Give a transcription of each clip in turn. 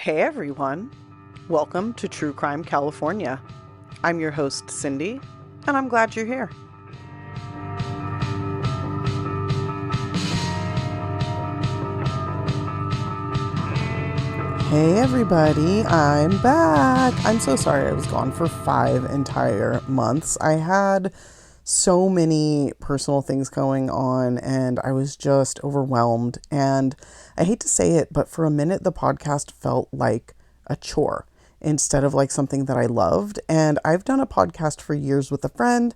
Hey everyone, welcome to True Crime California. I'm your host Cindy, and I'm glad you're here. Hey everybody, I'm back. I'm so sorry I was gone for 5 entire months. I had so many personal things going on and I was just overwhelmed. And I hate to say it, but for a minute the podcast felt like a chore instead of like something that I loved. And I've done a podcast for years with a friend.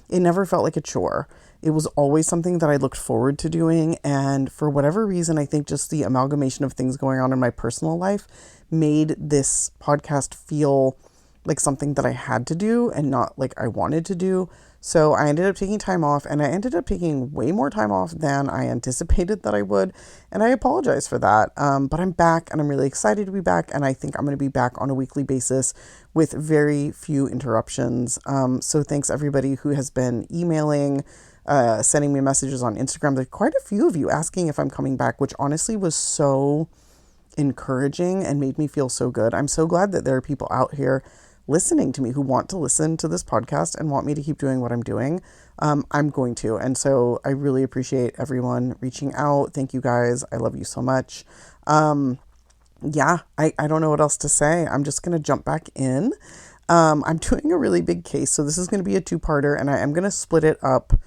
It never felt like a chore. It was always something that I looked forward to doing. And for whatever reason, I think just the amalgamation of things going on in my personal life made this podcast feel like something that I had to do and not like I wanted to do. So I ended up taking time off, and I ended up taking way more time off than I anticipated that I would. And I apologize for that. But I'm back and I'm really excited to be back. And I think I'm going to be back on a weekly basis with very few interruptions. So thanks everybody who has been emailing, sending me messages on Instagram. There's quite a few of you asking if I'm coming back, which honestly was so encouraging and made me feel so good. I'm so glad that there are people out here listening to me who want to listen to this podcast and want me to keep doing what I'm doing. I'm going to. And so I really appreciate everyone reaching out. Thank you guys. I love you so much. I don't know what else to say. I'm just going to jump back in. I'm doing a really big case. So this is going to be a 2-parter, and I am going to split it up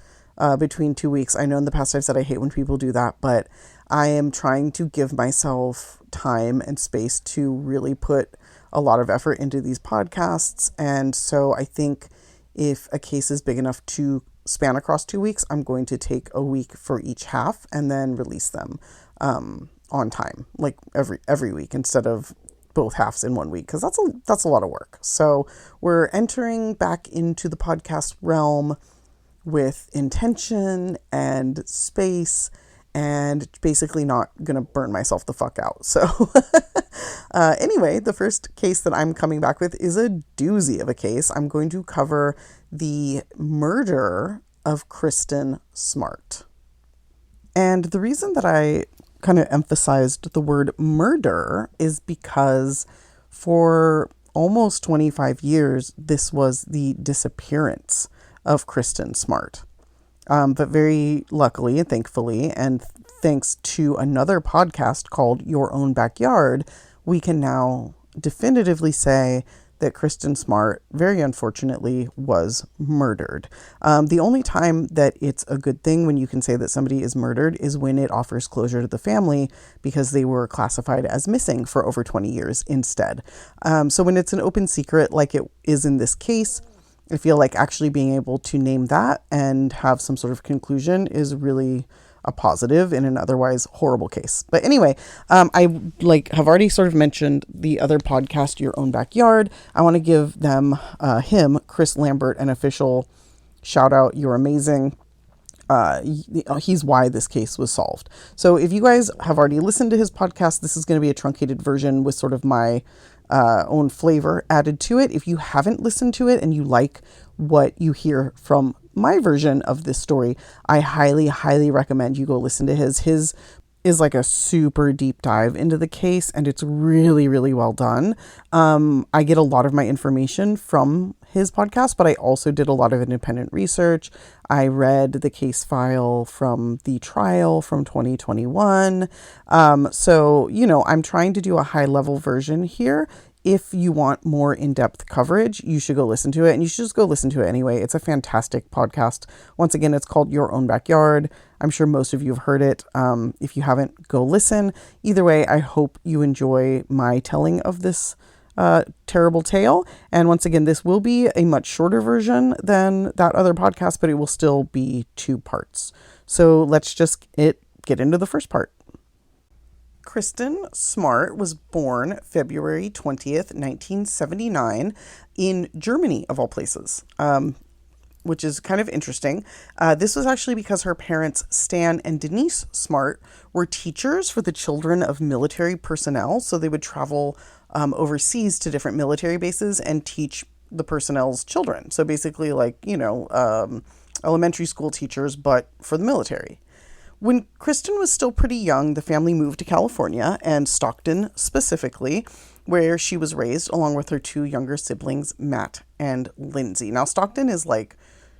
between 2 weeks. I know in the past I've said I hate when people do that, but I am trying to give myself time and space to really put a lot of effort into these podcasts. And so I think if a case is big enough to span across 2 weeks, I'm going to take a week for each half and then release them on time, like every week instead of both halves in 1 week, because that's a lot of work. So we're entering back into the podcast realm with intention and space, and basically not gonna burn myself the fuck out. So anyway, the first case that I'm coming back with is a doozy of a case. I'm going to cover the murder of Kristin Smart. And the reason that I kind of emphasized the word murder is because for almost 25 years, this was the disappearance of Kristin Smart. But very luckily and thankfully, and thanks to another podcast called Your Own Backyard, we can now definitively say that Kristin Smart, very unfortunately, was murdered. The only time that it's a good thing when you can say that somebody is murdered is when it offers closure to the family because they were classified as missing for over 20 years instead. So when it's an open secret like it is in this case, I feel like actually being able to name that and have some sort of conclusion is really a positive in an otherwise horrible case. But anyway, I have already sort of mentioned the other podcast, Your Own Backyard. I want to give them, Chris Lambert, an official shout out. You're amazing. He's why this case was solved. So if you guys have already listened to his podcast, this is going to be a truncated version with sort of my own flavor added to it. If you haven't listened to it and you like what you hear from my version of this story, I highly, highly recommend you go listen to his. His is like a super deep dive into the case, and it's really, really well done. I get a lot of my information from his podcast, but I also did a lot of independent research. I read the case file from the trial from 2021. So, I'm trying to do a high level version here. If you want more in-depth coverage, you should go listen to it, and you should just go listen to it anyway. It's a fantastic podcast. Once again, it's called Your Own Backyard. I'm sure most of you have heard it. If you haven't, go listen. Either way, I hope you enjoy my telling of this terrible tale. And once again, this will be a much shorter version than that other podcast, but it will still be 2 parts. So let's just get into the first part. Kristin Smart was born February 20th, 1979 in Germany, of all places, which is kind of interesting. This was actually because her parents, Stan and Denise Smart, were teachers for the children of military personnel. So they would travel overseas to different military bases and teach the personnel's children. So basically elementary school teachers, but for the military. When Kristin was still pretty young, the family moved to California, and Stockton specifically, where she was raised along with her two younger siblings, Matt and Lindsay. Now, Stockton is like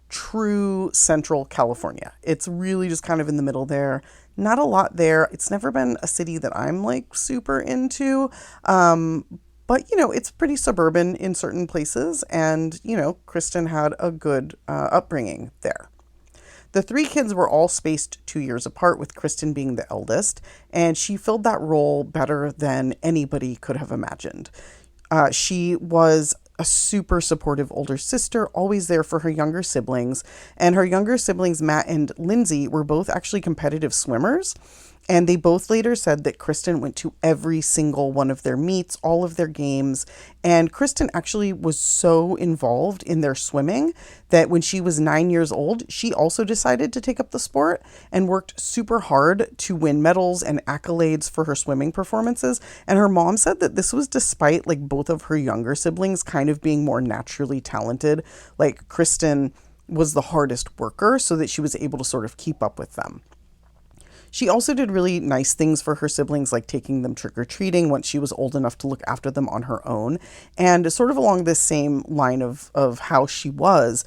true central California. It's really just kind of in the middle there. Not a lot there. It's never been a city that I'm like super into. But, it's pretty suburban in certain places. And, Kristin had a good upbringing there. The three kids were all spaced 2 years apart, with Kristin being the eldest, and she filled that role better than anybody could have imagined. She was a super supportive older sister, always there for her younger siblings, and her younger siblings, Matt and Lindsay, were both actually competitive swimmers. And they both later said that Kristin went to every single one of their meets, all of their games. And Kristin actually was so involved in their swimming that when she was 9 years old, she also decided to take up the sport and worked super hard to win medals and accolades for her swimming performances. And her mom said that this was despite like both of her younger siblings kind of being more naturally talented. Like Kristin was the hardest worker so that she was able to sort of keep up with them. She also did really nice things for her siblings, like taking them trick-or-treating once she was old enough to look after them on her own. And sort of along this same line of how she was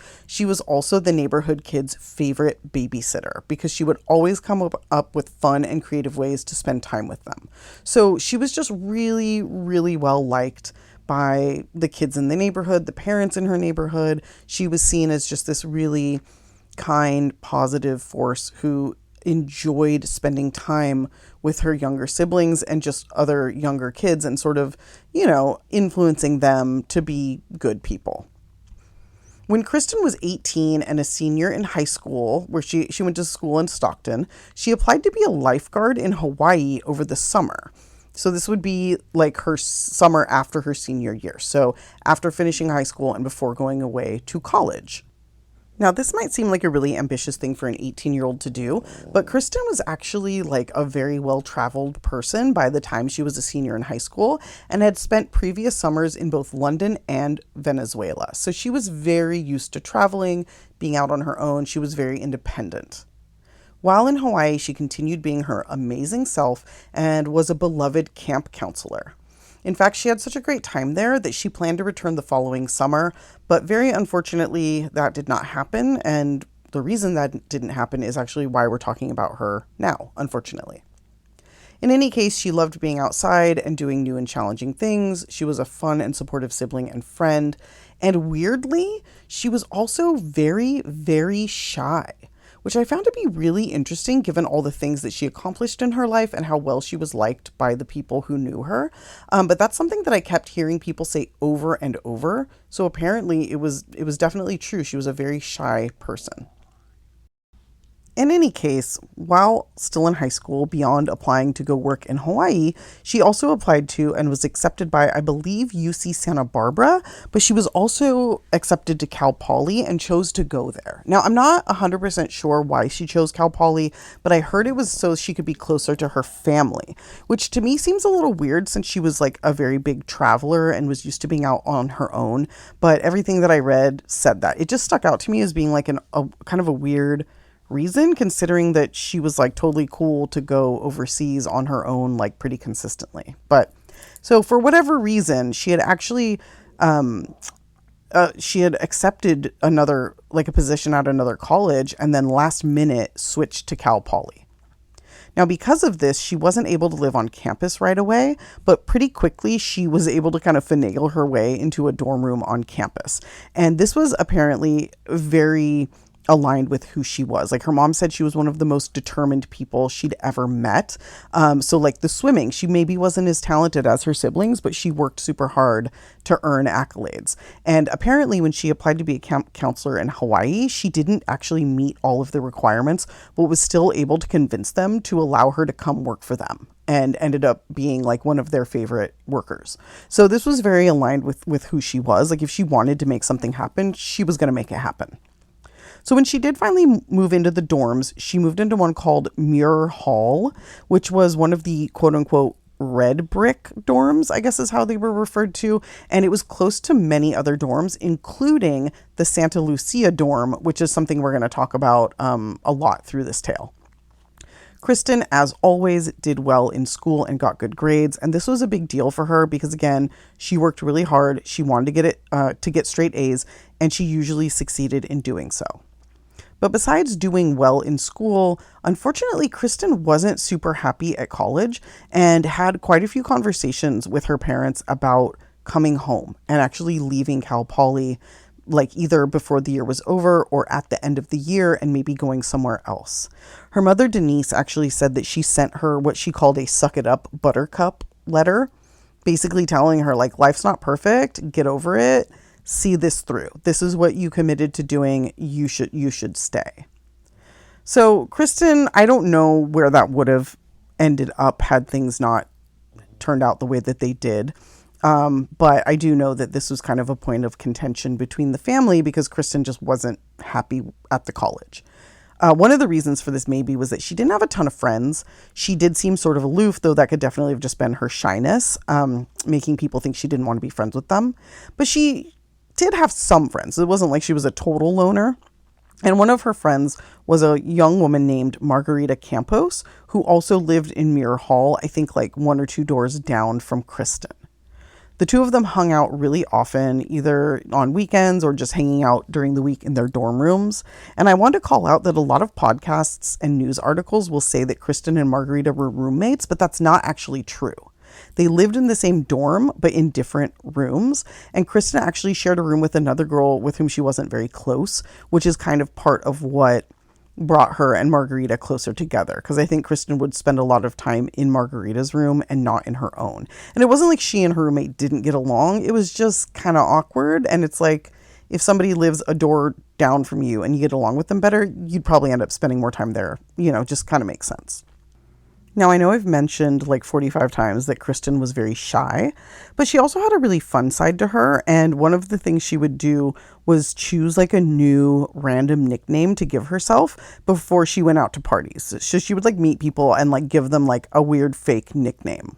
also the neighborhood kids' favorite babysitter, because she would always come up with fun and creative ways to spend time with them. So she was just really, really well liked by the kids in the neighborhood, the parents in her neighborhood. She was seen as just this really kind, positive force who enjoyed spending time with her younger siblings and just other younger kids and sort of, influencing them to be good people. When Kristin was 18 and a senior in high school, where she went to school in Stockton, she applied to be a lifeguard in Hawaii over the summer. So this would be like her summer after her senior year. So after finishing high school and before going away to college. Now, this might seem like a really ambitious thing for an 18-year-old to do, but Kristin was actually like a very well-traveled person by the time she was a senior in high school and had spent previous summers in both London and Venezuela. So she was very used to traveling, being out on her own. She was very independent. While in Hawaii, she continued being her amazing self and was a beloved camp counselor. In fact, she had such a great time there that she planned to return the following summer, but very unfortunately, that did not happen, and the reason that didn't happen is actually why we're talking about her now, unfortunately. In any case, she loved being outside and doing new and challenging things. She was a fun and supportive sibling and friend, and weirdly, she was also very, very shy, which I found to be really interesting given all the things that she accomplished in her life and how well she was liked by the people who knew her. But that's something that I kept hearing people say over and over. So apparently it was definitely true. She was a very shy person. In any case, while still in high school, beyond applying to go work in Hawaii, she also applied to and was accepted by, I believe, UC Santa Barbara, but she was also accepted to Cal Poly and chose to go there. Now, I'm not 100% sure why she chose Cal Poly, but I heard it was so she could be closer to her family, which to me seems a little weird since she was like a very big traveler and was used to being out on her own. But everything that I read said that. It just stuck out to me as being like a kind of a weird reason, considering that she was like totally cool to go overseas on her own like pretty consistently. But so for whatever reason, she had actually she had accepted another like a position at another college and then last minute switched to Cal Poly. Now, because of this, she wasn't able to live on campus right away, but pretty quickly she was able to kind of finagle her way into a dorm room on campus. And this was apparently very aligned with who she was. Like her mom said she was one of the most determined people she'd ever met. So like the swimming, she maybe wasn't as talented as her siblings, but she worked super hard to earn accolades. And apparently when she applied to be a camp counselor in Hawaii, she didn't actually meet all of the requirements, but was still able to convince them to allow her to come work for them, and ended up being like one of their favorite workers. So this was very aligned with who she was. Like if she wanted to make something happen, she was going to make it happen. So when she did finally move into the dorms, she moved into one called Muir Hall, which was one of the quote unquote red brick dorms, I guess is how they were referred to. And it was close to many other dorms, including the Santa Lucia dorm, which is something we're going to talk about a lot through this tale. Kristin, as always, did well in school and got good grades, and this was a big deal for her because, again, she worked really hard. She wanted to get straight A's, and she usually succeeded in doing so. But besides doing well in school, unfortunately, Kristin wasn't super happy at college and had quite a few conversations with her parents about coming home and actually leaving Cal Poly, like either before the year was over or at the end of the year, and maybe going somewhere else. Her mother, Denise, actually said that she sent her what she called a suck it up buttercup letter, basically telling her, like, life's not perfect, get over it, see this through. This is what you committed to doing. You should stay. So Kristin, I don't know where that would have ended up had things not turned out the way that they did. But I do know that this was kind of a point of contention between the family because Kristin just wasn't happy at the college. One of the reasons for this maybe was that she didn't have a ton of friends. She did seem sort of aloof, though that could definitely have just been her shyness, making people think she didn't want to be friends with them. But she did have some friends. It wasn't like she was a total loner. And one of her friends was a young woman named Margarita Campos, who also lived in Muir Hall, I think like 1 or 2 doors down from Kristin. The two of them hung out really often, either on weekends or just hanging out during the week in their dorm rooms. And I want to call out that a lot of podcasts and news articles will say that Kristin and Margarita were roommates, but that's not actually true. They lived in the same dorm, but in different rooms. And Kristin actually shared a room with another girl with whom she wasn't very close, which is kind of part of what brought her and Margarita closer together, because I think Kristin would spend a lot of time in Margarita's room and not in her own. And it wasn't like she and her roommate didn't get along. It was just kind of awkward. And it's like, if somebody lives a door down from you and you get along with them better, you'd probably end up spending more time there. Just kind of makes sense. Now, I know I've mentioned like 45 times that Kristin was very shy, but she also had a really fun side to her. And one of the things she would do was choose like a new random nickname to give herself before she went out to parties. So she would like meet people and like give them like a weird fake nickname.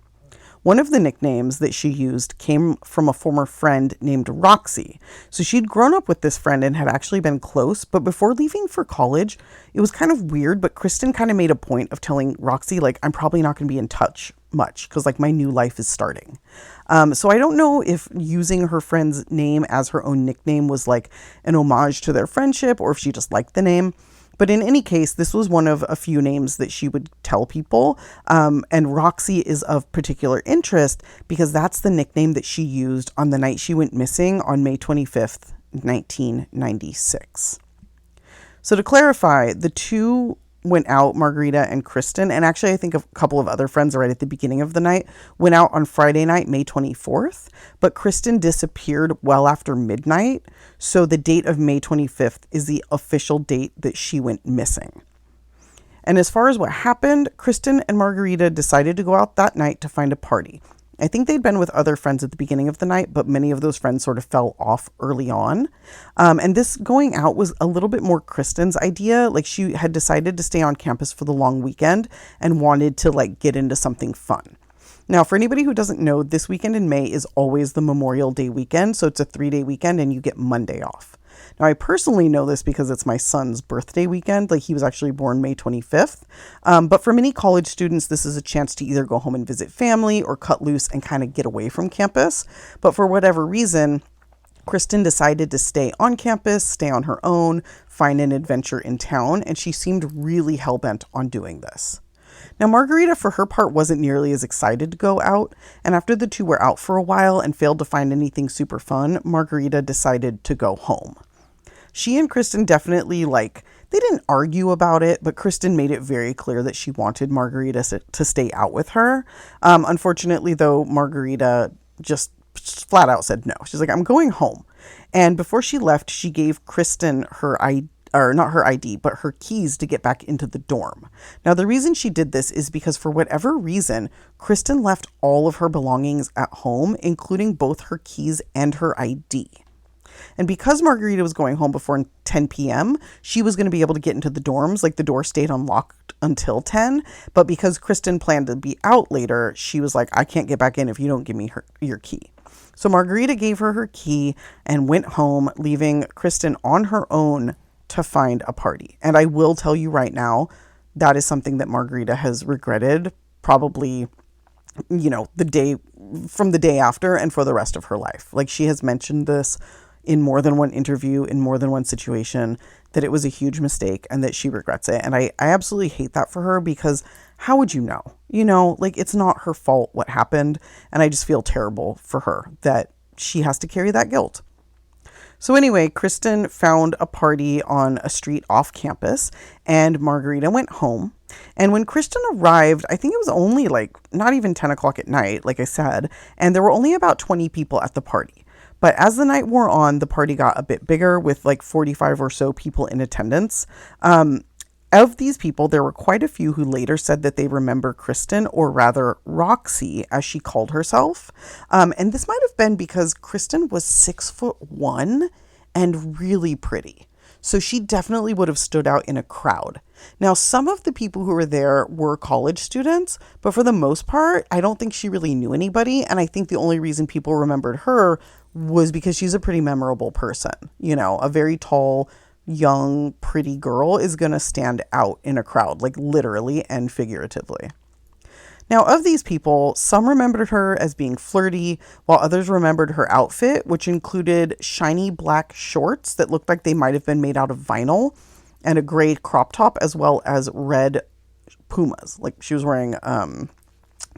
One of the nicknames that she used came from a former friend named Roxy. So she'd grown up with this friend and had actually been close, but before leaving for college, it was kind of weird, but Kristin kind of made a point of telling Roxy, like, I'm probably not going to be in touch much because like my new life is starting. So I don't know if using her friend's name as her own nickname was like an homage to their friendship or if she just liked the name. But in any case, this was one of a few names that she would tell people. And Roxy is of particular interest because that's the nickname that she used on the night she went missing on May 25th, 1996. So to clarify, the two went out, Margarita and Kristin, and actually I think a couple of other friends right at the beginning of the night, went out on Friday night, May 24th, but Kristin disappeared well after midnight, so the date of May 25th is the official date that she went missing. And as far as what happened, Kristin and Margarita decided to go out that night to find a party. I think they'd been with other friends at the beginning of the night, but many of those friends sort of fell off early on. And this going out was a little bit more Kristin's idea. Like she had decided to stay on campus for the long weekend and wanted to like get into something fun. Now, for anybody who doesn't know, this weekend in May is always the Memorial Day weekend. So it's a 3-day weekend and you get Monday off. Now, I personally know this because it's my son's birthday weekend. Like he was actually born May 25th. But for many college students, this is a chance to either go home and visit family or cut loose and kind of get away from campus. But for whatever reason, Kristin decided to stay on campus, stay on her own, find an adventure in town. And she seemed really hell-bent on doing this. Now, Margarita, for her part, wasn't nearly as excited to go out. And after the two were out for a while and failed to find anything super fun, Margarita decided to go home. She and Kristin definitely, they didn't argue about it, but Kristin made it very clear that she wanted Margarita to stay out with her. Unfortunately, though, Margarita just flat out said no. She's like, I'm going home. And before she left, she gave Kristin her ID, or not her ID, but her keys to get back into the dorm. Now, the reason she did this is because for whatever reason, Kristin left all of her belongings at home, including both her keys and her ID. And because Margarita was going home before 10 p.m., she was going to be able to get into the dorms. Like the door stayed unlocked until 10. But because Kristin planned to be out later, she was like, I can't get back in if you don't give me your key. So Margarita gave her her key and went home, leaving Kristin on her own to find a party. And I will tell you right now, that is something that Margarita has regretted probably, the day after and for the rest of her life. Like, she has mentioned this in more than one interview, in more than one situation, that it was a huge mistake and that she regrets it. And I absolutely hate that for her, because how would you know? Like, it's not her fault what happened. And I just feel terrible for her that she has to carry that guilt. So anyway, Kristin found a party on a street off campus, and Margarita went home. And when Kristin arrived, I think it was only like not even 10 o'clock at night, like I said, and there were only about 20 people at the party. But as the night wore on, the party got a bit bigger, with like 45 or so people in attendance. Of these people, there were quite a few who later said that they remember Kristin, or rather Roxy, as she called herself. And this might have been because Kristin was 6'1" and really pretty. So she definitely would have stood out in a crowd. Now, some of the people who were there were college students, but for the most part, I don't think she really knew anybody. And I think the only reason people remembered her was because she's a pretty memorable person. A very tall, young, pretty girl is going to stand out in a crowd, like literally and figuratively. Now, of these people, some remembered her as being flirty, while others remembered her outfit, which included shiny black shorts that looked like they might have been made out of vinyl, and a gray crop top, as well as red Pumas. Like, she was wearing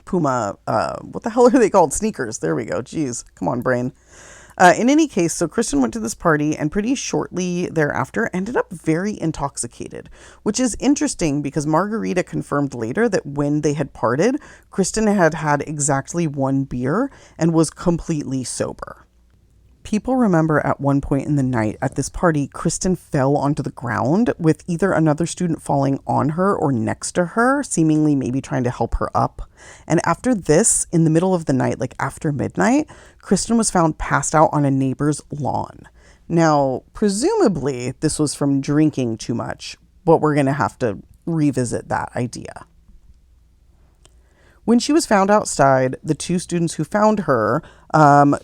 Puma, what the hell are they called? Sneakers. There we go. Jeez. Come on, brain. In any case, so Kristin went to this party and pretty shortly thereafter ended up very intoxicated, which is interesting because Margarita confirmed later that when they had parted, Kristin had had exactly one beer and was completely sober. People remember at one point in the night at this party, Kristin fell onto the ground, with either another student falling on her or next to her, seemingly maybe trying to help her up. And after this, in the middle of the night, like after midnight, Kristin was found passed out on a neighbor's lawn. Now, presumably, this was from drinking too much, but we're going to have to revisit that idea. When she was found outside, the two students who found her,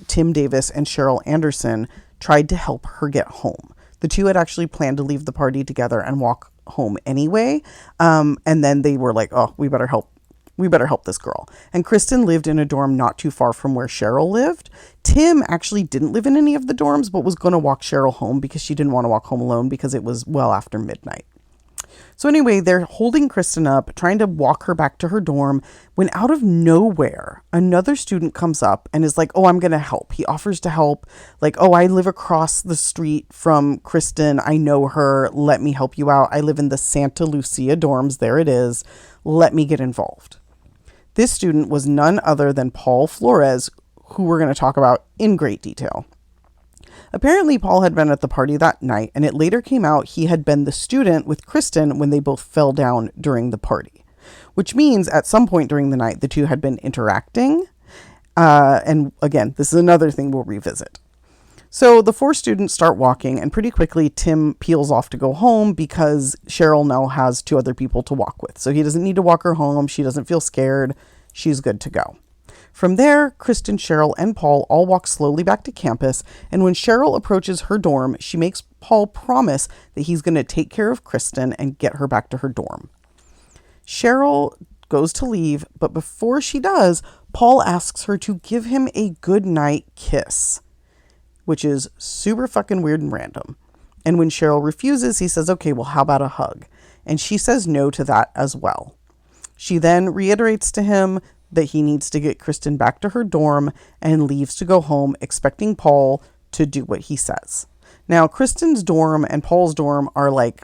Tim Davis and Cheryl Anderson, tried to help her get home. The two had actually planned to leave the party together and walk home anyway. And then they were like, oh, we better help this girl. And Kristin lived in a dorm not too far from where Cheryl lived. Tim actually didn't live in any of the dorms, but was going to walk Cheryl home because she didn't want to walk home alone because it was well after midnight. So anyway, they're holding Kristin up, trying to walk her back to her dorm, when out of nowhere, another student comes up and is like, oh, I'm going to help. He offers to help. Like, oh, I live across the street from Kristin. I know her. Let me help you out. I live in the Santa Lucia dorms. There it is. Let me get involved. This student was none other than Paul Flores, who we're going to talk about in great detail. Apparently, Paul had been at the party that night, and it later came out he had been the student with Kristin when they both fell down during the party, which means at some point during the night, the two had been interacting. And again, this is another thing we'll revisit. So the four students start walking, and pretty quickly, Tim peels off to go home because Cheryl now has two other people to walk with. So he doesn't need to walk her home. She doesn't feel scared. She's good to go. From there, Kristin, Cheryl, and Paul all walk slowly back to campus, and when Cheryl approaches her dorm, she makes Paul promise that he's going to take care of Kristin and get her back to her dorm. Cheryl goes to leave, but before she does, Paul asks her to give him a goodnight kiss, which is super fucking weird and random. And when Cheryl refuses, he says, okay, well, how about a hug? And she says no to that as well. She then reiterates to him that he needs to get Kristin back to her dorm and leaves to go home, expecting Paul to do what he says. Now, Kristin's dorm and Paul's dorm are like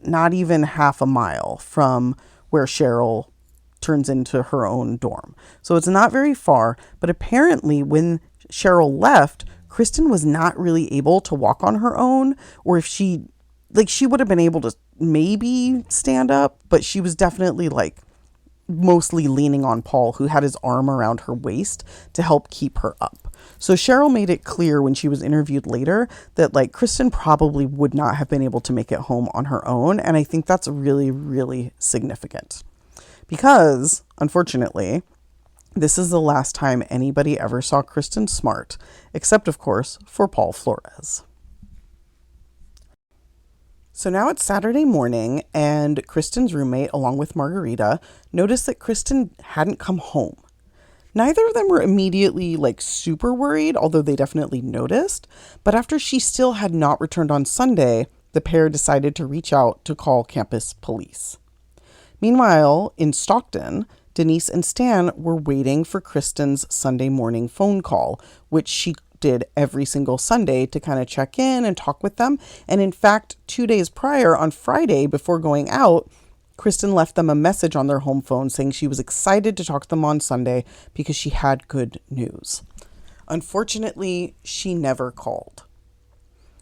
not even half a mile from where Cheryl turns into her own dorm. So it's not very far, but apparently when Cheryl left, Kristin was not really able to walk on her own, or if she would have been able to maybe stand up, but she was definitely like mostly leaning on Paul, who had his arm around her waist to help keep her up. So Cheryl made it clear when she was interviewed later that like Kristin probably would not have been able to make it home on her own. And I think that's really, really significant because unfortunately, this is the last time anybody ever saw Kristin Smart, except of course for Paul Flores. So now it's Saturday morning, and Kristen's roommate, along with Margarita, noticed that Kristin hadn't come home. Neither of them were immediately super worried, although they definitely noticed. But after she still had not returned on Sunday, the pair decided to reach out to call campus police. Meanwhile, in Stockton, Denise and Stan were waiting for Kristin's Sunday morning phone call, which she did every single Sunday to kind of check in and talk with them. And in fact, 2 days prior, on Friday, before going out, Kristin left them a message on their home phone saying she was excited to talk to them on Sunday because she had good news. Unfortunately, she never called.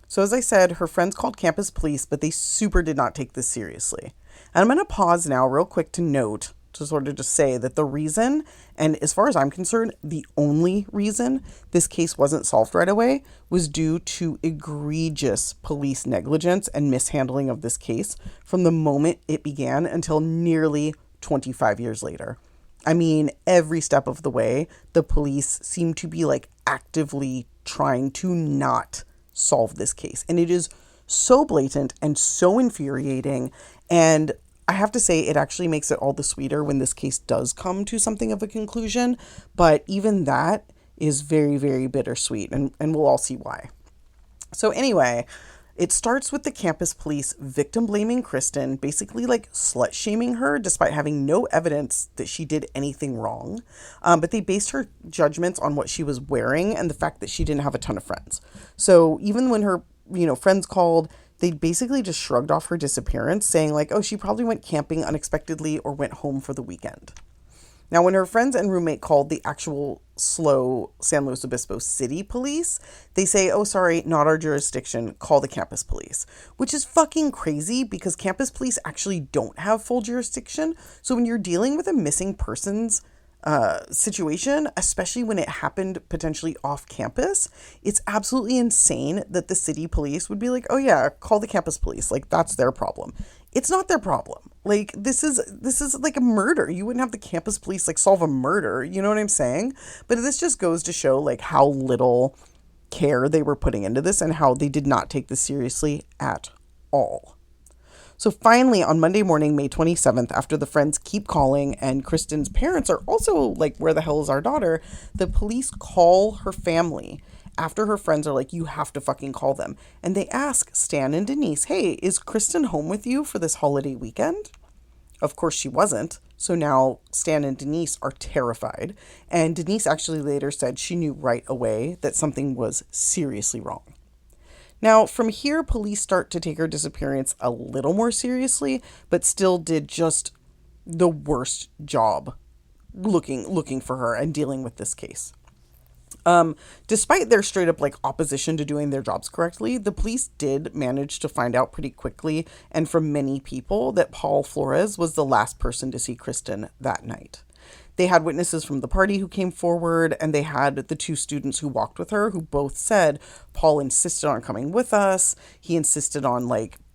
So as I said, her friends called campus police, but they super did not take this seriously. And I'm going to pause now real quick to note, to sort of just say that the reason, and as far as I'm concerned, the only reason this case wasn't solved right away was due to egregious police negligence and mishandling of this case from the moment it began until nearly 25 years later. I mean, every step of the way, the police seem to be actively trying to not solve this case. And it is so blatant and so infuriating. And I have to say, it actually makes it all the sweeter when this case does come to something of a conclusion. But even that is very, very bittersweet. And we'll all see why. So anyway, it starts with the campus police victim blaming Kristin, basically slut shaming her despite having no evidence that she did anything wrong. But they based her judgments on what she was wearing and the fact that she didn't have a ton of friends. So even when her, friends called, they basically just shrugged off her disappearance, saying oh, she probably went camping unexpectedly or went home for the weekend. Now, when her friends and roommate called the actual SLO San Luis Obispo City Police, they say, oh, sorry, not our jurisdiction, call the campus police, which is fucking crazy because campus police actually don't have full jurisdiction. So when you're dealing with a missing persons situation, especially when it happened potentially off campus, it's absolutely insane that the city police would be oh yeah, call the campus police. That's their problem. It's not their problem. This is a murder. You wouldn't have the campus police solve a murder. You know what I'm saying? But this just goes to show how little care they were putting into this and how they did not take this seriously at all. So finally, on Monday morning, May 27th, after the friends keep calling and Kristin's parents are also where the hell is our daughter, the police call her family after her friends are you have to fucking call them. And they ask Stan and Denise, hey, is Kristin home with you for this holiday weekend? Of course she wasn't. So now Stan and Denise are terrified. And Denise actually later said she knew right away that something was seriously wrong. Now, from here, police start to take her disappearance a little more seriously, but still did just the worst job looking for her and dealing with this case. Despite their straight up opposition to doing their jobs correctly, the police did manage to find out pretty quickly and from many people that Paul Flores was the last person to see Kristin that night. They had witnesses from the party who came forward, and they had the two students who walked with her who both said Paul insisted on coming with us. He insisted on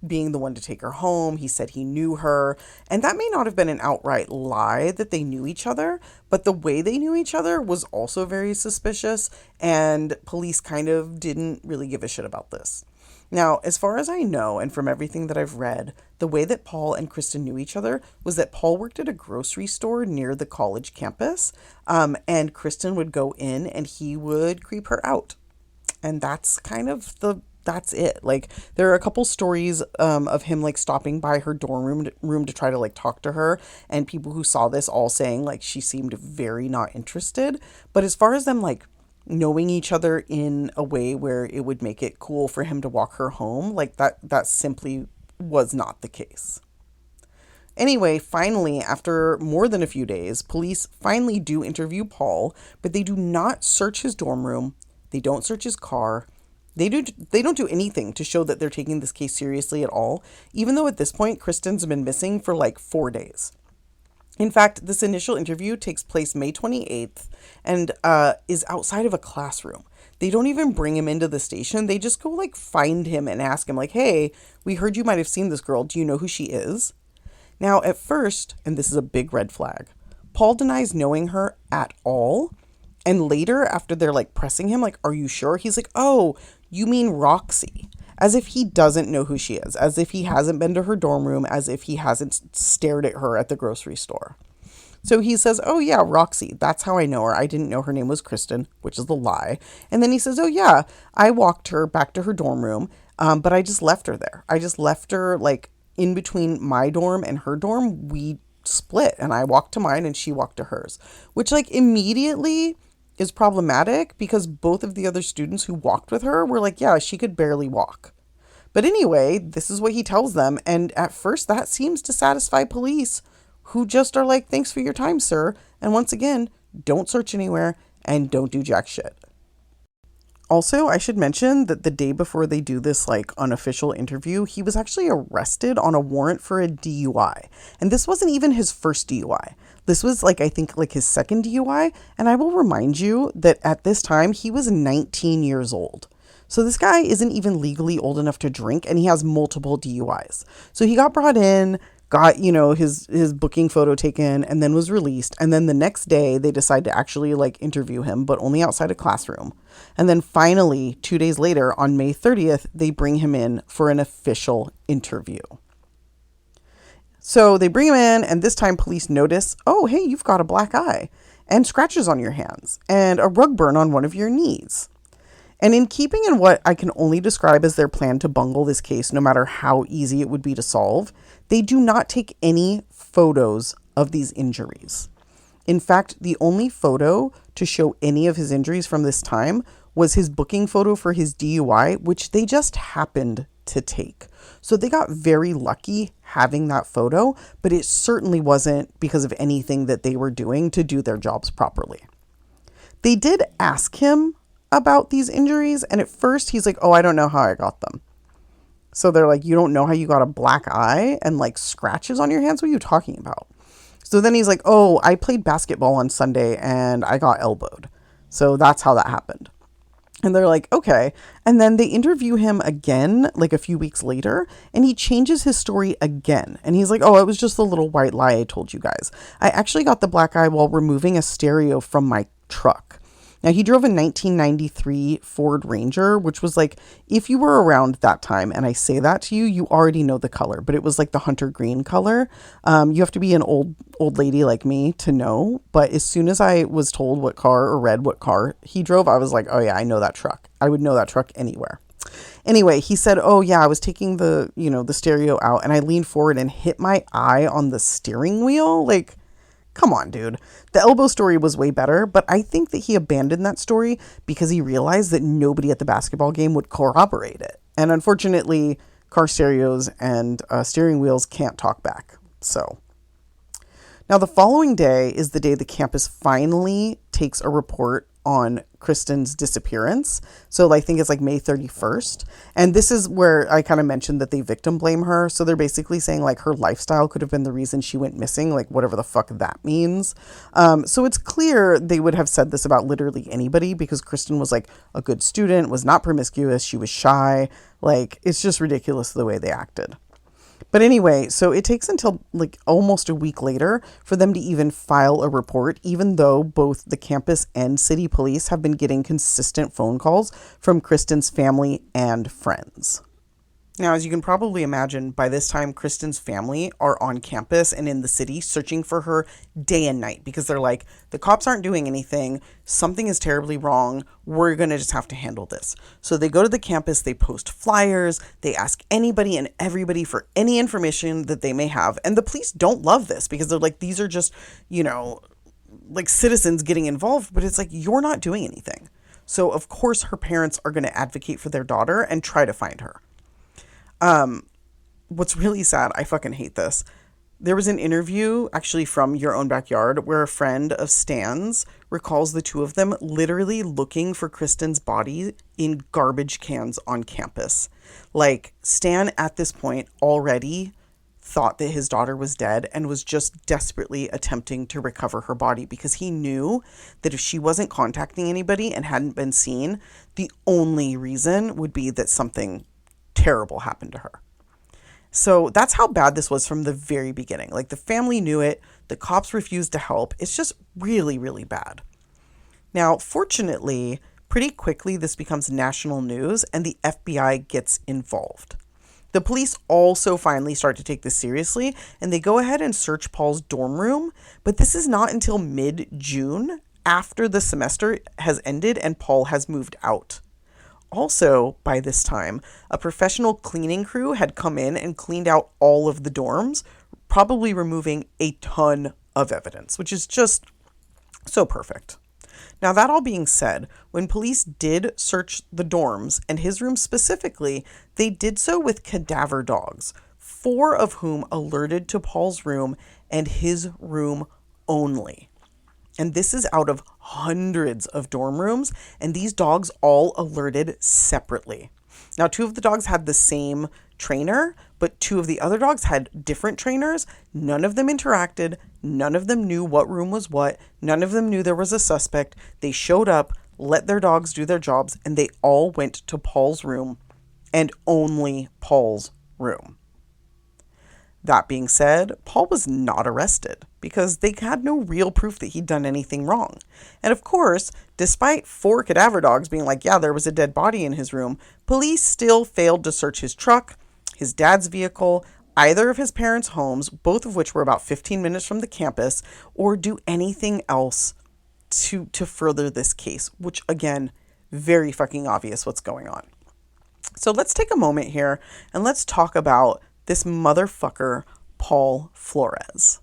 being the one to take her home. He said he knew her. And that may not have been an outright lie that they knew each other, but the way they knew each other was also very suspicious, and police kind of didn't really give a shit about this. Now, as far as I know, and from everything that I've read, the way that Paul and Kristin knew each other was that Paul worked at a grocery store near the college campus, and Kristin would go in and he would creep her out. And that's kind of that's it. There are a couple stories of him stopping by her dorm room to try to talk to her, and people who saw this all saying she seemed very not interested. But as far as them knowing each other in a way where it would make it cool for him to walk her home, that simply was not the case. Anyway, finally, after more than a few days, police finally do interview Paul, but they do not search his dorm room. They don't search his car. They don't do anything to show that they're taking this case seriously at all, even though at this point, Kristin's been missing for 4 days. In fact, this initial interview takes place May 28th and is outside of a classroom. They don't even bring him into the station. They just go find him and ask him hey, we heard you might have seen this girl. Do you know who she is? Now, at first, and this is a big red flag, Paul denies knowing her at all. And later, after they're pressing him, are you sure? He's oh, you mean Roxy. as if he doesn't know who she is, as if he hasn't been to her dorm room, as if he hasn't stared at her at the grocery store. So he says, oh yeah, Roxy, that's how I know her. I didn't know her name was Kristin, which is the lie. And then he says, oh yeah, I walked her back to her dorm room, but I just left her there. I just left her like in between my dorm and her dorm. We split and I walked to mine and she walked to hers, which like immediately is problematic because both of the other students who walked with her were like, yeah, she could barely walk. But anyway, this is what he tells them. And at first that seems to satisfy police, who just are like, thanks for your time, sir. And once again, don't search anywhere and don't do jack shit. Also, I should mention that the day before they do this like unofficial interview, he was actually arrested on a warrant for a DUI. And this wasn't even his first DUI. This was like, I think like his second DUI. And I will remind you that at this time, he was 19 years old. So this guy isn't even legally old enough to drink and he has multiple DUIs. So he got brought in, got, his booking photo taken and then was released. And then the next day they decide to actually like interview him, but only outside a classroom. And then finally, 2 days later on May 30th, they bring him in for an official interview. So they bring him in and this time police notice, oh, hey, you've got a black eye and scratches on your hands and a rug burn on one of your knees. And in keeping in what I can only describe as their plan to bungle this case, no matter how easy it would be to solve, they do not take any photos of these injuries. In fact, the only photo to show any of his injuries from this time was his booking photo for his DUI, which they just happened to take. So they got very lucky having that photo, but it certainly wasn't because of anything that they were doing to do their jobs properly. They did ask him about these injuries, and at first he's like, oh, I don't know how I got them. So they're like, you don't know how you got a black eye and like scratches on your hands? What are you talking about? So then he's like, oh, I played basketball on Sunday and I got elbowed. So that's how that happened. And they're like, okay. And then they interview him again, like a few weeks later, and he changes his story again. And he's like, oh, it was just the little white lie I told you guys. I actually got the black eye while removing a stereo from my truck. Now, he drove a 1993 Ford Ranger, which was like, if you were around that time, and I say that to you, you already know the color, but it was like the hunter green color. You have to be an old lady like me to know. But as soon as I was told what car or read what car he drove, I was like, oh yeah, I know that truck. I would know that truck anywhere. Anyway, he said, oh yeah, I was taking the stereo out and I leaned forward and hit my eye on the steering wheel. Like, come on, dude. The elbow story was way better, but I think that he abandoned that story because he realized that nobody at the basketball game would corroborate it. And unfortunately, car stereos and steering wheels can't talk back. So now the following day is the day the campus finally takes a report on Kristin's disappearance. So I think it's like May 31st. And this is where I kind of mentioned that they victim blame her. So they're basically saying like her lifestyle could have been the reason she went missing, like whatever the fuck that means. So it's clear they would have said this about literally anybody because Kristin was like a good student, was not promiscuous, she was shy. Like, it's just ridiculous the way they acted. But anyway, so it takes until like almost a week later for them to even file a report, even though both the campus and city police have been getting consistent phone calls from Kristin's family and friends. Now, as you can probably imagine, by this time, Kristin's family are on campus and in the city searching for her day and night because they're like, the cops aren't doing anything. Something is terribly wrong. We're going to just have to handle this. So they go to the campus, they post flyers, they ask anybody and everybody for any information that they may have. And the police don't love this because they're like, these are just, like citizens getting involved, but it's like, you're not doing anything. So of course her parents are going to advocate for their daughter and try to find her. What's really sad, I fucking hate this. There was an interview actually from Your Own Backyard where a friend of Stan's recalls the two of them literally looking for Kristin's body in garbage cans on campus. Like, Stan at this point already thought that his daughter was dead and was just desperately attempting to recover her body because he knew that if she wasn't contacting anybody and hadn't been seen, the only reason would be that something terrible happened to her. So that's how bad this was from the very beginning. Like, the family knew it. The cops refused to help. It's just really, really bad. Now, fortunately, Pretty quickly, this becomes national news and the FBI gets involved. The police also finally start to take this seriously, and they go ahead and search Paul's dorm room, but this is not until mid-June, after the semester has ended and Paul has moved out. Also, by this time, a professional cleaning crew had come in and cleaned out all of the dorms, probably removing a ton of evidence, which is just so perfect. Now, that all being said, when police did search the dorms, and his room specifically, they did so with cadaver dogs, 4 of whom alerted to Paul's room and his room only. And this is out of hundreds of dorm rooms, and these dogs all alerted separately. Now, 2 of the dogs had the same trainer, but 2 of the other dogs had different trainers. None of them interacted. None of them knew what room was what. None of them knew there was a suspect. They showed up, let their dogs do their jobs, and they all went to Paul's room and only Paul's room. That being said, Paul was not arrested because they had no real proof that he'd done anything wrong. And of course, despite 4 cadaver dogs being like, yeah, there was a dead body in his room, police still failed to search his truck, his dad's vehicle, either of his parents' homes, both of which were about 15 minutes from the campus, or do anything else to further this case, which again, very fucking obvious what's going on. So let's take a moment here and let's talk about this motherfucker, Paul Flores.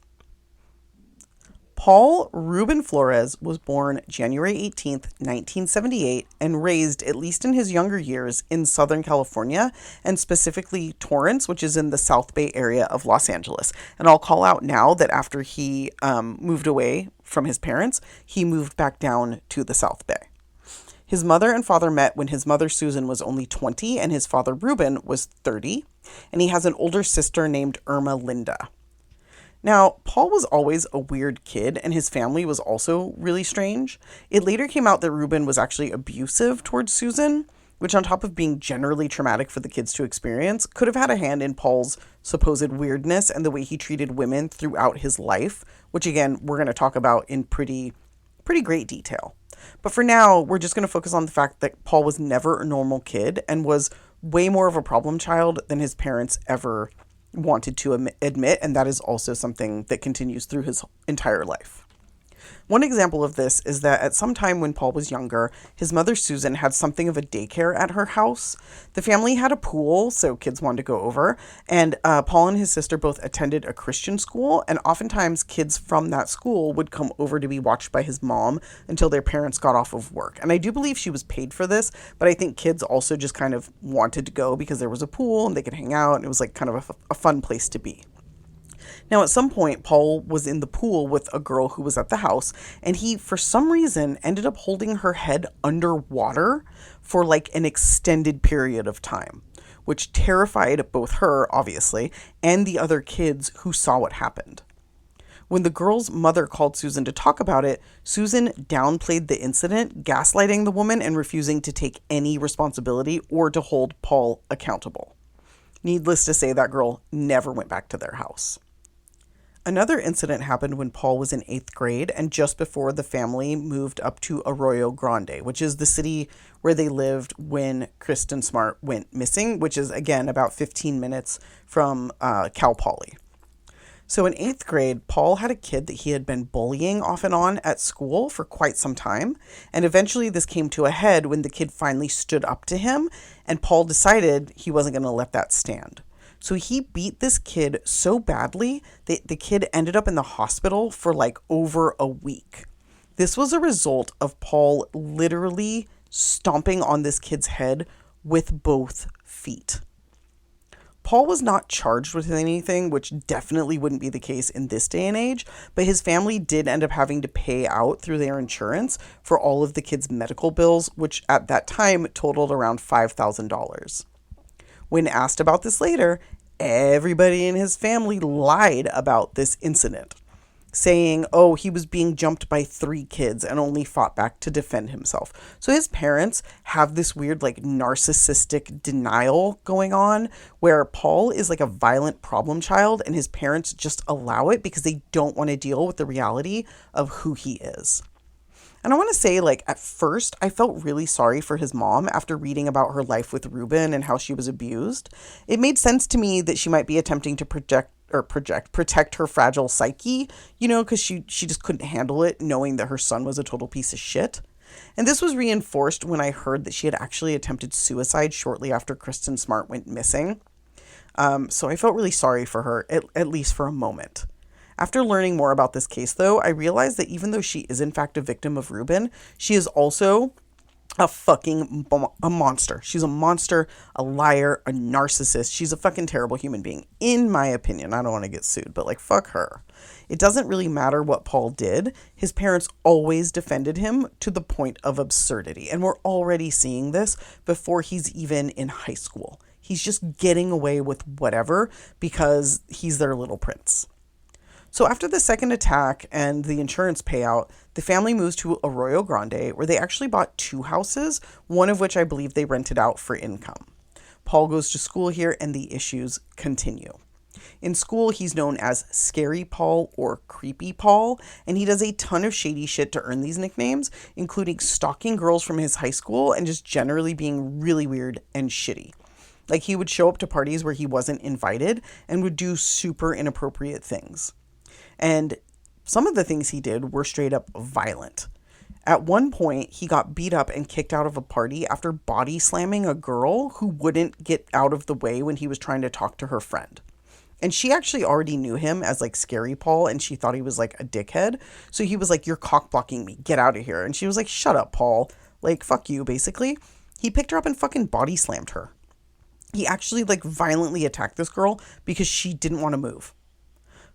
Paul Ruben Flores was born January 18th, 1978, and raised, at least in his younger years, in Southern California, and specifically Torrance, which is in the South Bay area of Los Angeles. And I'll call out now that after he moved away from his parents, he moved back down to the South Bay. His mother and father met when his mother Susan was only 20 and his father Ruben was 30, and he has an older sister named Irma Linda. Now, Paul was always a weird kid, and his family was also really strange. It later came out that Ruben was actually abusive towards Susan, which on top of being generally traumatic for the kids to experience, could have had a hand in Paul's supposed weirdness and the way he treated women throughout his life, which again, we're going to talk about in pretty great detail. But for now, we're just going to focus on the fact that Paul was never a normal kid and was way more of a problem child than his parents ever wanted to admit, and that is also something that continues through his entire life. One example of this is that at some time when Paul was younger, his mother Susan had something of a daycare at her house. The family had a pool, so kids wanted to go over, and Paul and his sister both attended a Christian school, and oftentimes kids from that school would come over to be watched by his mom until their parents got off of work. And I do believe she was paid for this, but I think kids also just kind of wanted to go because there was a pool and they could hang out, and it was like kind of a fun place to be. Now, at some point, Paul was in the pool with a girl who was at the house, and he, for some reason, ended up holding her head underwater for like an extended period of time, which terrified both her, obviously, and the other kids who saw what happened. When the girl's mother called Susan to talk about it, Susan downplayed the incident, gaslighting the woman and refusing to take any responsibility or to hold Paul accountable. Needless to say, that girl never went back to their house. Another incident happened when Paul was in 8th grade and just before the family moved up to Arroyo Grande, which is the city where they lived when Kristin Smart went missing, which is, again, about 15 minutes from Cal Poly. So in 8th grade, Paul had a kid that he had been bullying off and on at school for quite some time, and eventually this came to a head when the kid finally stood up to him, and Paul decided he wasn't going to let that stand. So he beat this kid so badly that the kid ended up in the hospital for like over a week. This was a result of Paul literally stomping on this kid's head with both feet. Paul was not charged with anything, which definitely wouldn't be the case in this day and age, but his family did end up having to pay out through their insurance for all of the kids' medical bills, which at that time totaled around $5,000. When asked about this later, everybody in his family lied about this incident, saying, oh, he was being jumped by 3 kids and only fought back to defend himself. So his parents have this weird, like, narcissistic denial going on where Paul is like a violent problem child and his parents just allow it because they don't want to deal with the reality of who he is. And I want to say, like, at first, I felt really sorry for his mom after reading about her life with Ruben and how she was abused. It made sense to me that she might be attempting to protect her fragile psyche, because she just couldn't handle it, knowing that her son was a total piece of shit. And this was reinforced when I heard that she had actually attempted suicide shortly after Kristin Smart went missing. So I felt really sorry for her, at least for a moment. After learning more about this case, though, I realized that even though she is in fact a victim of Ruben, she is also a monster. She's a monster, a liar, a narcissist. She's a fucking terrible human being, in my opinion. I don't want to get sued, but like, fuck her. It doesn't really matter what Paul did. His parents always defended him to the point of absurdity. And we're already seeing this before he's even in high school. He's just getting away with whatever because he's their little prince. So after the second attack and the insurance payout, the family moves to Arroyo Grande, where they actually bought 2 houses, one of which I believe they rented out for income. Paul goes to school here and the issues continue. In school, he's known as Scary Paul or Creepy Paul, and he does a ton of shady shit to earn these nicknames, including stalking girls from his high school and just generally being really weird and shitty. Like, he would show up to parties where he wasn't invited and would do super inappropriate things. And some of the things he did were straight up violent. At one point, he got beat up and kicked out of a party after body slamming a girl who wouldn't get out of the way when he was trying to talk to her friend. And she actually already knew him as like Scary Paul, and she thought he was like a dickhead. So he was like, "You're cock blocking me. Get out of here." And she was like, "Shut up, Paul. Like, fuck you," basically. He picked her up and fucking body slammed her. He actually like violently attacked this girl because she didn't want to move.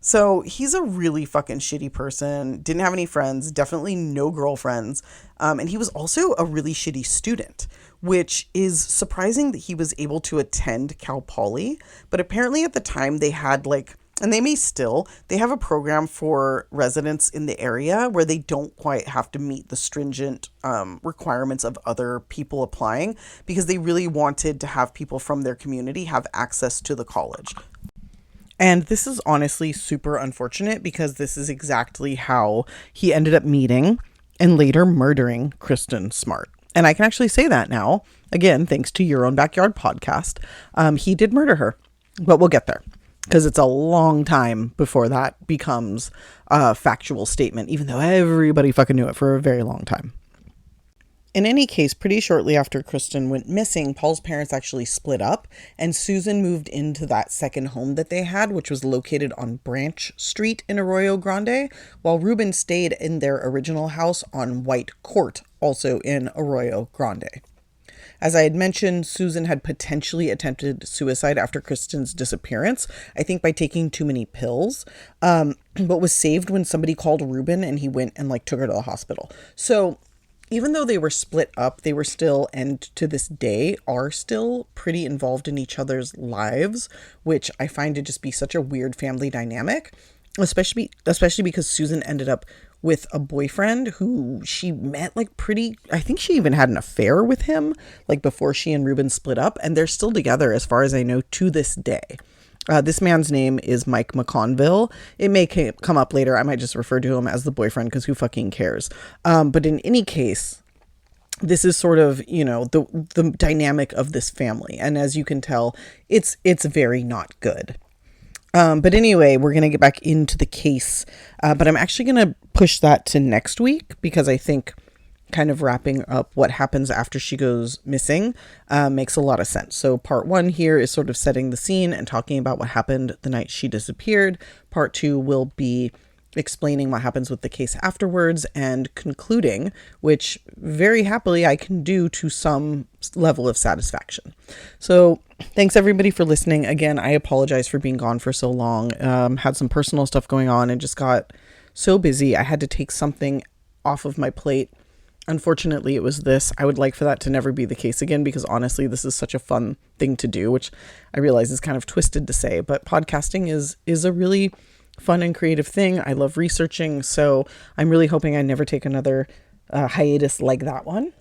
So he's a really fucking shitty person, didn't have any friends, definitely no girlfriends, and he was also a really shitty student, which is surprising that he was able to attend Cal Poly, but apparently at the time they had like, and they may still, they have a program for residents in the area where they don't quite have to meet the stringent requirements of other people applying, because they really wanted to have people from their community have access to the college. And this is honestly super unfortunate because this is exactly how he ended up meeting and later murdering Kristin Smart. And I can actually say that now, again, thanks to Your Own Backyard podcast. He did murder her, but we'll get there because it's a long time before that becomes a factual statement, even though everybody fucking knew it for a very long time. In any case, pretty shortly after Kristin went missing, Paul's parents actually split up, and Susan moved into that second home that they had, which was located on Branch Street in Arroyo Grande, while Ruben stayed in their original house on White Court, also in Arroyo Grande. As I had mentioned, Susan had potentially attempted suicide after Kristin's disappearance, I think by taking too many pills, but was saved when somebody called Ruben and he went and took her to the hospital. So even though they were split up, they were still, and to this day, are still pretty involved in each other's lives, which I find to just be such a weird family dynamic, especially because Susan ended up with a boyfriend who she met I think she even had an affair with him, before she and Ruben split up, and they're still together as far as I know to this day. This man's name is Mike McConville. It may come up later. I might just refer to him as the boyfriend because who fucking cares? But in any case, this is sort of, the dynamic of this family. And as you can tell, it's very not good. But anyway, we're going to get back into the case. But I'm actually going to push that to next week because I think kind of wrapping up what happens after she goes missing makes a lot of sense. So part 1 here is sort of setting the scene and talking about what happened the night she disappeared. Part 2 will be explaining what happens with the case afterwards and concluding, which very happily I can do to some level of satisfaction. So thanks everybody for listening. Again, I apologize for being gone for so long. Had some personal stuff going on and just got so busy. I had to take something off of my plate. Unfortunately, it was this. I would like for that to never be the case again because honestly, this is such a fun thing to do, which I realize is kind of twisted to say, but podcasting is a really fun and creative thing. I love researching, so I'm really hoping I never take another hiatus like that one.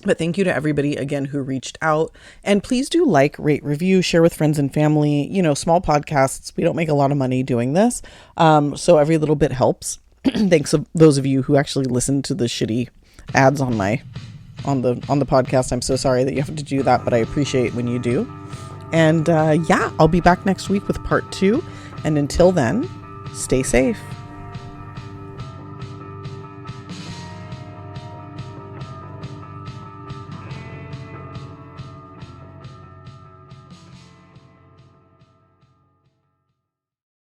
But thank you to everybody again who reached out, and please do rate, review, share with friends and family. Small podcasts, we don't make a lot of money doing this, so every little bit helps. Thanks to those of you who actually listen to the shitty ads on the podcast. I'm so sorry that you have to do that, but I appreciate when you do. And I'll be back next week with part 2. And until then, stay safe.